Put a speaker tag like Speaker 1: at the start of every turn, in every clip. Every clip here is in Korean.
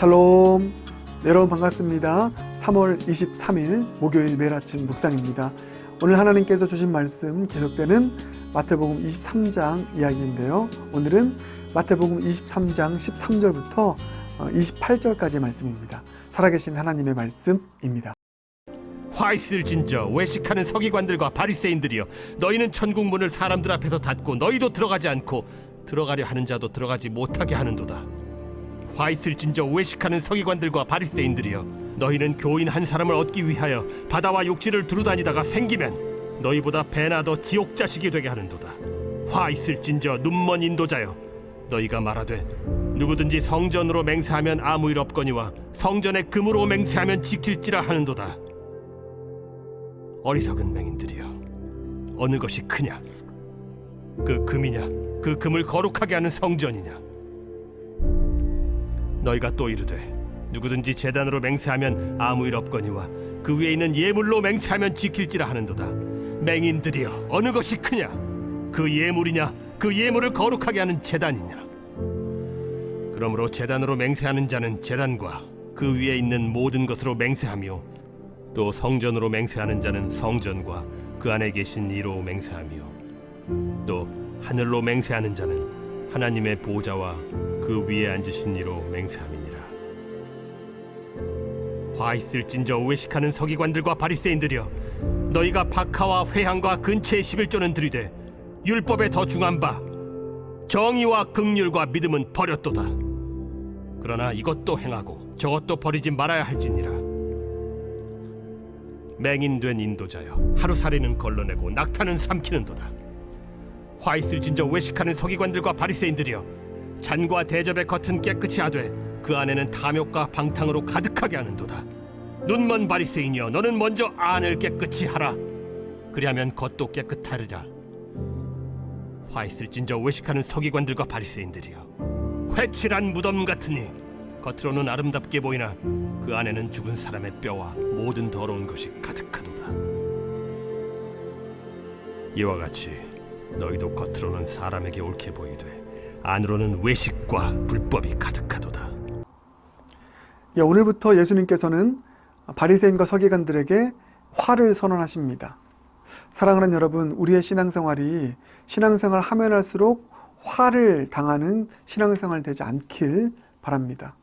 Speaker 1: 샬롬. 여러분 반갑습니다. 3월 23일 목요일 매일 아침 묵상입니다. 오늘 하나님께서 주신 말씀 계속되는 마태복음 23장 이야기인데요. 오늘은 마태복음 23장 13절부터 28절까지 말씀입니다. 살아계신 하나님의 말씀입니다.
Speaker 2: 화 있을진저 외식하는 서기관들과 바리새인들이여, 너희는 천국 문을 사람들 앞에서 닫고 너희도 들어가지 않고 들어가려 하는 자도 들어가지 못하게 하는도다. 화 있을진저 외식하는 서기관들과 바리새인들이여, 너희는 교인 한 사람을 얻기 위하여 바다와 욕지를 두루다니다가 생기면 너희보다 배나 더 지옥 자식이 되게 하는도다. 화 있을진저 눈먼 인도자여, 너희가 말하되 누구든지 성전으로 맹세하면 아무 일 없거니와 성전에 금으로 맹세하면 지킬지라 하는도다. 어리석은 맹인들이여, 어느 것이 크냐? 그 금이냐? 그 금을 거룩하게 하는 성전이냐? 너희가 또 이르되 누구든지 제단으로 맹세하면 아무 일 없거니와 그 위에 있는 예물로 맹세하면 지킬지라 하는도다. 맹인들이여, 어느 것이 크냐? 그 예물이냐? 그 예물을 거룩하게 하는 제단이냐? 그러므로 제단으로 맹세하는 자는 제단과 그 위에 있는 모든 것으로 맹세하며, 또 성전으로 맹세하는 자는 성전과 그 안에 계신 이로 맹세하며, 또 하늘로 맹세하는 자는 하나님의 보좌와 그 위에 앉으신 이로 맹세함이니라. 화 있을진저 외식하는 서기관들과 바리새인들이여, 너희가 박하와 회향과 근체의 11조는 들이되 율법에 더 중한 바 정의와 긍휼과 믿음은 버렸도다. 그러나 이것도 행하고 저것도 버리지 말아야 할지니라. 맹인된 인도자여, 하루살이는 걸러내고 낙타는 삼키는도다. 화 있을진저 외식하는 서기관들과 바리새인들이여, 잔과 대접의 겉은 깨끗이 하되 그 안에는 탐욕과 방탕으로 가득하게 하는도다. 눈먼 바리새인이여, 너는 먼저 안을 깨끗이 하라. 그리하면 겉도 깨끗하리라. 화 있을진저 외식하는 서기관들과 바리새인들이여, 회칠한 무덤 같으니 겉으로는 아름답게 보이나 그 안에는 죽은 사람의 뼈와 모든 더러운 것이 가득하도다. 이와 같이 너희도 겉으로는 사람에게 옳게 보이되 안으로는 외식과 불법이 가득하도다.
Speaker 1: 오늘부터 예수님께서는 바리새인과 서기관들에게 화를 선언하십니다. 사랑하는 여러분, 우리의 신앙생활이 신앙생활 하면 할수록 화를 당하는 신앙생활 되지 않길 바랍니다.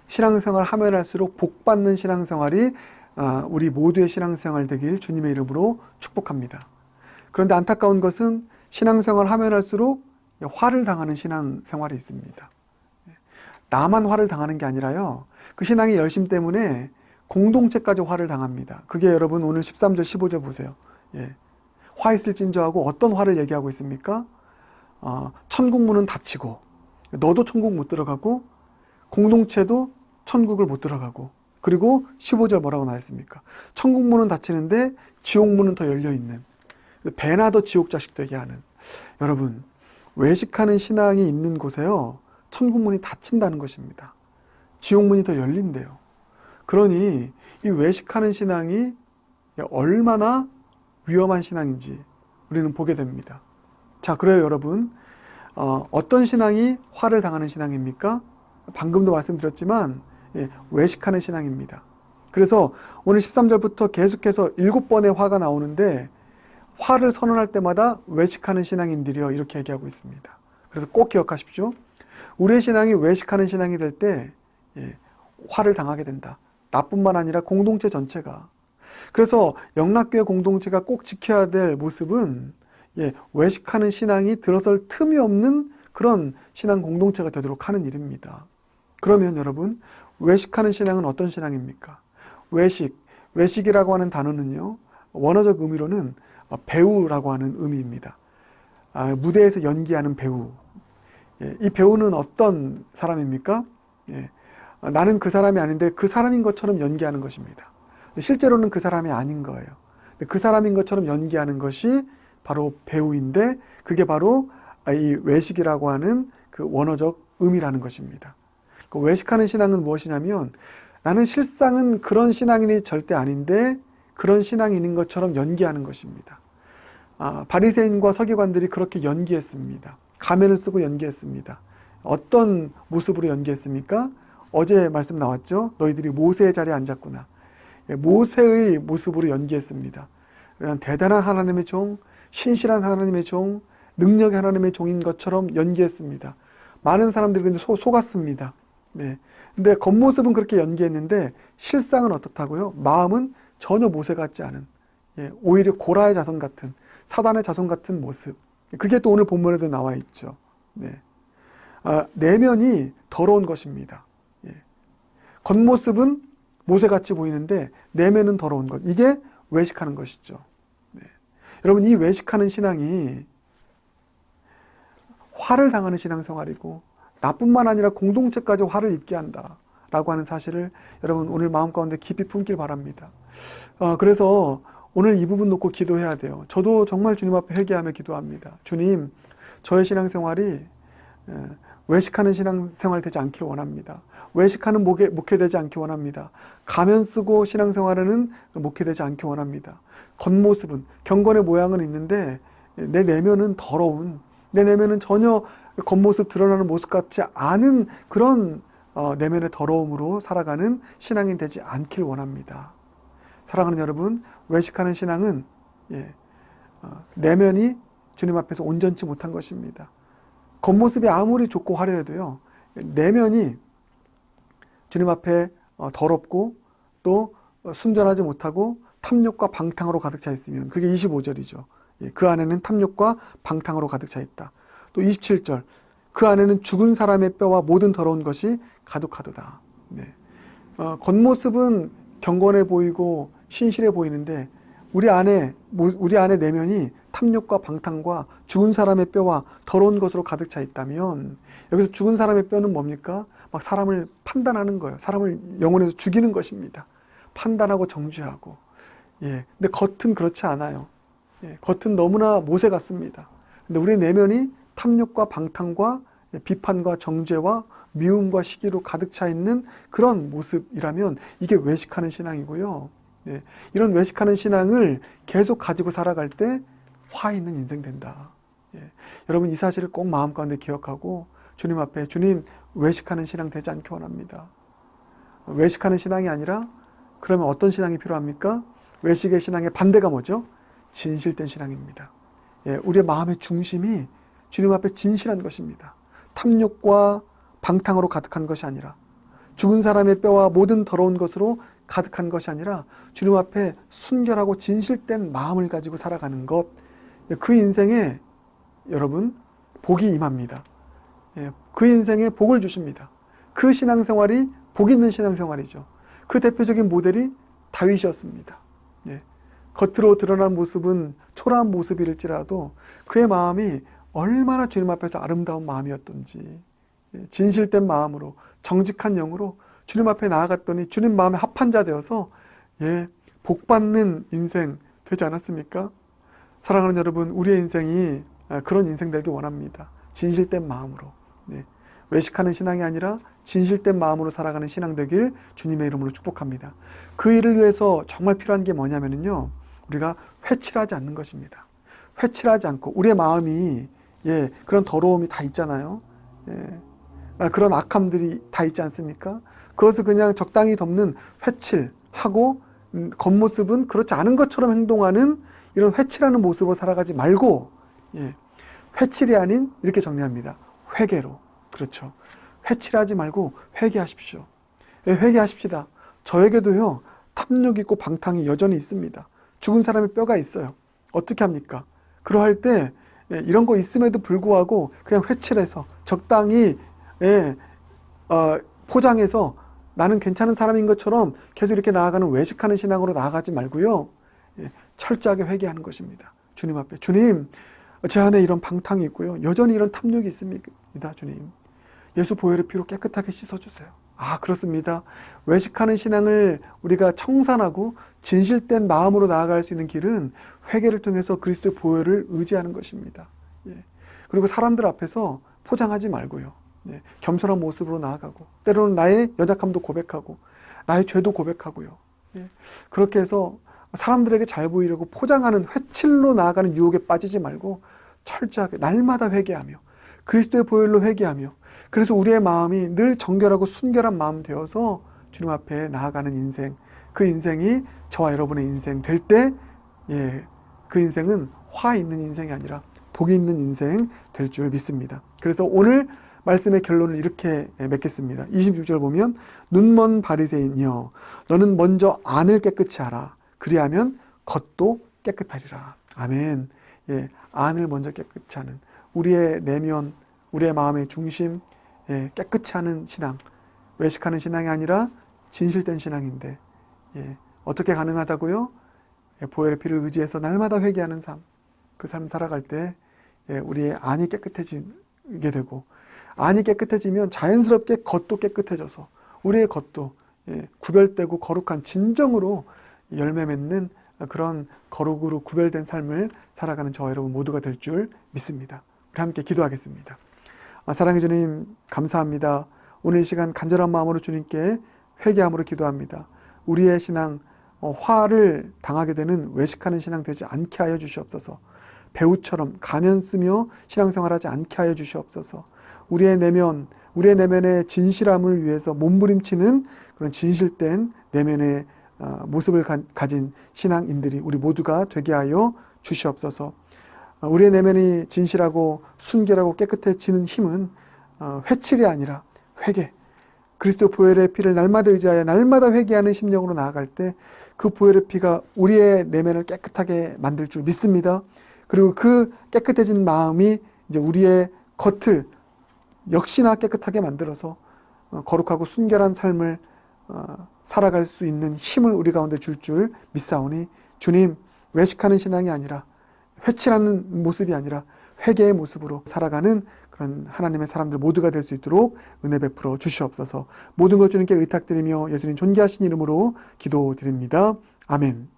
Speaker 1: 신앙생활 하면 할수록 복받는 신앙생활이 우리 모두의 신앙생활 되길 주님의 이름으로 축복합니다. 그런데 안타까운 것은 신앙생활 하면 할수록 화를 당하는 신앙생활이 있습니다. 나만 화를 당하는 게 아니라요, 그 신앙의 열심 때문에 공동체까지 화를 당합니다. 그게 여러분 오늘 13절 15절 보세요. 화 있을진저하고 어떤 화를 얘기하고 있습니까? 천국 문은 닫히고 너도 천국 못 들어가고 공동체도 천국을 못 들어가고, 그리고 15절 뭐라고 나왔습니까? 천국 문은 닫히는데 지옥 문은 더 열려있는, 배나 더 지옥 자식 되게 하는. 여러분, 외식하는 신앙이 있는 곳에요, 천국 문이 닫힌다는 것입니다. 지옥 문이 더 열린대요. 그러니 이 외식하는 신앙이 얼마나 위험한 신앙인지 우리는 보게 됩니다. 자, 그래요 여러분, 어떤 신앙이 화를 당하는 신앙입니까? 방금도 말씀드렸지만 외식하는 신앙입니다. 그래서 오늘 13절부터 계속해서 7번의 화가 나오는데, 화를 선언할 때마다 외식하는 신앙인들이여 이렇게 얘기하고 있습니다. 그래서 꼭 기억하십시오. 우리의 신앙이 외식하는 신앙이 될 때 화를 당하게 된다. 나뿐만 아니라 공동체 전체가. 그래서 영락교회 공동체가 꼭 지켜야 될 모습은 외식하는 신앙이 들어설 틈이 없는 그런 신앙 공동체가 되도록 하는 일입니다. 그러면 여러분, 외식하는 신앙은 어떤 신앙입니까? 외식이라고 하는 단어는요, 원어적 의미로는 배우라고 하는 의미입니다. 무대에서 연기하는 배우. 이 배우는 어떤 사람입니까? 나는 그 사람이 아닌데 그 사람인 것처럼 연기하는 것입니다. 실제로는 그 사람이 아닌 거예요. 그 사람인 것처럼 연기하는 것이 바로 배우인데, 그게 바로 이 외식이라고 하는 그 원어적 의미라는 것입니다. 그 외식하는 신앙은 무엇이냐면, 나는 실상은 그런 신앙인이 절대 아닌데 그런 신앙인인 것처럼 연기하는 것입니다. 바리새인과 서기관들이 그렇게 연기했습니다. 가면을 쓰고 연기했습니다. 어떤 모습으로 연기했습니까? 어제 말씀 나왔죠. 너희들이 모세의 자리에 앉았구나. 모세의 모습으로 연기했습니다. 대단한 하나님의 종, 신실한 하나님의 종, 능력의 하나님의 종인 것처럼 연기했습니다. 많은 사람들이 근데 속았습니다. 네. 근데 겉모습은 그렇게 연기했는데 실상은 어떻다고요? 마음은 전혀 모세 같지 않은, 오히려 고라의 자손 같은, 사단의 자손 같은 모습. 그게 또 오늘 본문에도 나와 있죠. 네. 내면이 더러운 것입니다. 겉모습은 모세같이 보이는데 내면은 더러운 것. 이게 외식하는 것이죠. 네. 여러분, 이 외식하는 신앙이 화를 당하는 신앙생활이고 나뿐만 아니라 공동체까지 화를 입게 한다라고 하는 사실을 여러분 오늘 마음 가운데 깊이 품길 바랍니다. 그래서 오늘 이 부분 놓고 기도해야 돼요. 저도 정말 주님 앞에 회개하며 기도합니다. 주님, 저의 신앙생활이 외식하는 신앙생활 되지 않길 원합니다. 외식하는 목회되지 않길 원합니다. 가면 쓰고 신앙생활하는 목회되지 않길 원합니다. 겉모습은, 경건의 모양은 있는데 내 내면은 더러운, 내 내면은 전혀 겉모습 드러나는 모습 같지 않은 그런 내면의 더러움으로 살아가는 신앙이 되지 않길 원합니다. 사랑하는 여러분, 외식하는 신앙은 내면이 주님 앞에서 온전치 못한 것입니다. 겉모습이 아무리 좋고 화려해도요, 내면이 주님 앞에 더럽고 또 순전하지 못하고 탐욕과 방탕으로 가득 차 있으면, 그게 25절이죠. 그 안에는 탐욕과 방탕으로 가득 차 있다. 또 27절, 그 안에는 죽은 사람의 뼈와 모든 더러운 것이 가득하도다. 네. 겉모습은 경건해 보이고 신실해 보이는데 우리 안에 내면이 탐욕과 방탕과 죽은 사람의 뼈와 더러운 것으로 가득 차 있다면, 여기서 죽은 사람의 뼈는 뭡니까? 막 사람을 판단하는 거예요. 사람을 영혼에서 죽이는 것입니다. 판단하고 정죄하고. 근데 겉은 그렇지 않아요. 겉은 너무나 모세 같습니다. 근데 우리 내면이 탐욕과 방탕과 비판과 정죄와 미움과 시기로 가득 차 있는 그런 모습이라면 이게 외식하는 신앙이고요. 이런 외식하는 신앙을 계속 가지고 살아갈 때 화 있는 인생 된다. 여러분, 이 사실을 꼭 마음 가운데 기억하고 주님 앞에, 주님, 외식하는 신앙 되지 않기 원합니다. 외식하는 신앙이 아니라 그러면 어떤 신앙이 필요합니까? 외식의 신앙의 반대가 뭐죠? 진실된 신앙입니다. 우리의 마음의 중심이 주님 앞에 진실한 것입니다. 탐욕과 방탕으로 가득한 것이 아니라, 죽은 사람의 뼈와 모든 더러운 것으로 가득한 것이 아니라 주님 앞에 순결하고 진실된 마음을 가지고 살아가는 것, 그 인생에 여러분 복이 임합니다. 그 인생에 복을 주십니다. 그 신앙생활이 복 있는 신앙생활이죠. 그 대표적인 모델이 다윗이었습니다. 겉으로 드러난 모습은 초라한 모습일지라도 그의 마음이 얼마나 주님 앞에서 아름다운 마음이었던지, 진실된 마음으로, 정직한 영으로 주님 앞에 나아갔더니 주님 마음에 합한 자 되어서 복받는 인생 되지 않았습니까? 사랑하는 여러분, 우리의 인생이 그런 인생 되길 원합니다. 진실된 마음으로. 외식하는 신앙이 아니라 진실된 마음으로 살아가는 신앙 되길 주님의 이름으로 축복합니다. 그 일을 위해서 정말 필요한 게 뭐냐면요, 우리가 회칠하지 않는 것입니다. 회칠하지 않고, 우리의 마음이 그런 더러움이 다 있잖아요. 그런 악함들이 다 있지 않습니까? 그것을 그냥 적당히 덮는 회칠하고, 겉모습은 그렇지 않은 것처럼 행동하는 이런 회칠하는 모습으로 살아가지 말고, 회칠이 아닌, 이렇게 정리합니다, 회개로. 그렇죠. 회칠하지 말고 회개하십시오. 회개하십시다. 저에게도요, 탐욕 있고 방탕이 여전히 있습니다. 죽은 사람의 뼈가 있어요. 어떻게 합니까? 그러할 때 이런 거 있음에도 불구하고 그냥 회칠해서 적당히 포장해서 나는 괜찮은 사람인 것처럼 계속 이렇게 나아가는 외식하는 신앙으로 나아가지 말고요, 철저하게 회개하는 것입니다. 주님 앞에, 주님, 제 안에 이런 방탕이 있고요, 여전히 이런 탐욕이 있습니다. 주님, 예수 보혈의 피로 깨끗하게 씻어주세요. 그렇습니다. 외식하는 신앙을 우리가 청산하고 진실된 마음으로 나아갈 수 있는 길은 회개를 통해서 그리스도의 보혈을 의지하는 것입니다. 그리고 사람들 앞에서 포장하지 말고요, 겸손한 모습으로 나아가고, 때로는 나의 연약함도 고백하고 나의 죄도 고백하고요, 그렇게 해서 사람들에게 잘 보이려고 포장하는 회칠로 나아가는 유혹에 빠지지 말고 철저하게 날마다 회개하며 그리스도의 보혈로 회개하며 그래서 우리의 마음이 늘 정결하고 순결한 마음 되어서 주님 앞에 나아가는 인생, 그 인생이 저와 여러분의 인생 될 때, 그 인생은 화 있는 인생이 아니라 복이 있는 인생 될 줄 믿습니다. 그래서 오늘 말씀의 결론을 이렇게 맺겠습니다. 26절 보면 눈먼 바리새인이여 너는 먼저 안을 깨끗이 하라. 그리하면 겉도 깨끗하리라. 아멘. 안을 먼저 깨끗이 하는 우리의 내면, 우리의 마음의 중심, 깨끗이 하는 신앙, 외식하는 신앙이 아니라 진실된 신앙인데, 어떻게 가능하다고요? 보혈의 피를 의지해서 날마다 회개하는 삶, 그 삶 살아갈 때 우리의 안이 깨끗해지게 되고, 안이 깨끗해지면 자연스럽게 겉도 깨끗해져서 우리의 겉도 구별되고 거룩한 진정으로 열매 맺는 그런 거룩으로 구별된 삶을 살아가는 저와 여러분 모두가 될 줄 믿습니다. 우리 함께 기도하겠습니다. 사랑해 주님 감사합니다. 오늘 이 시간 간절한 마음으로 주님께 회개함으로 기도합니다. 우리의 신앙, 화를 당하게 되는 외식하는 신앙 되지 않게 하여 주시옵소서. 배우처럼 가면 쓰며 신앙생활하지 않게 하여 주시옵소서. 우리의 내면의 진실함을 위해서 몸부림치는 그런 진실된 내면의 모습을 가진 신앙인들이 우리 모두가 되게 하여 주시옵소서. 우리의 내면이 진실하고 순결하고 깨끗해지는 힘은 회칠이 아니라 회개, 그리스도 보혈의 피를 날마다 의지하여 날마다 회개하는 심령으로 나아갈 때 그 보혈의 피가 우리의 내면을 깨끗하게 만들 줄 믿습니다. 그리고 그 깨끗해진 마음이 이제 우리의 겉을 역시나 깨끗하게 만들어서 거룩하고 순결한 삶을 살아갈 수 있는 힘을 우리 가운데 줄 믿사오니 주님, 외식하는 신앙이 아니라 회칠하는 모습이 아니라 회개의 모습으로 살아가는 그런 하나님의 사람들 모두가 될 수 있도록 은혜 베풀어 주시옵소서. 모든 것 주님께 의탁드리며 예수님 존귀하신 이름으로 기도드립니다. 아멘.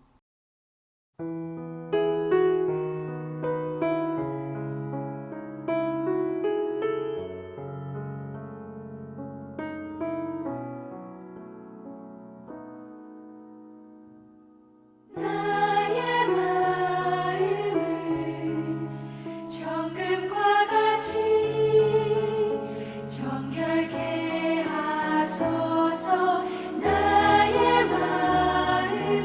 Speaker 3: 나의 마음을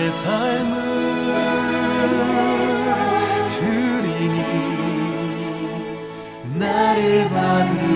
Speaker 3: 내 삶을 드리니 나를 받으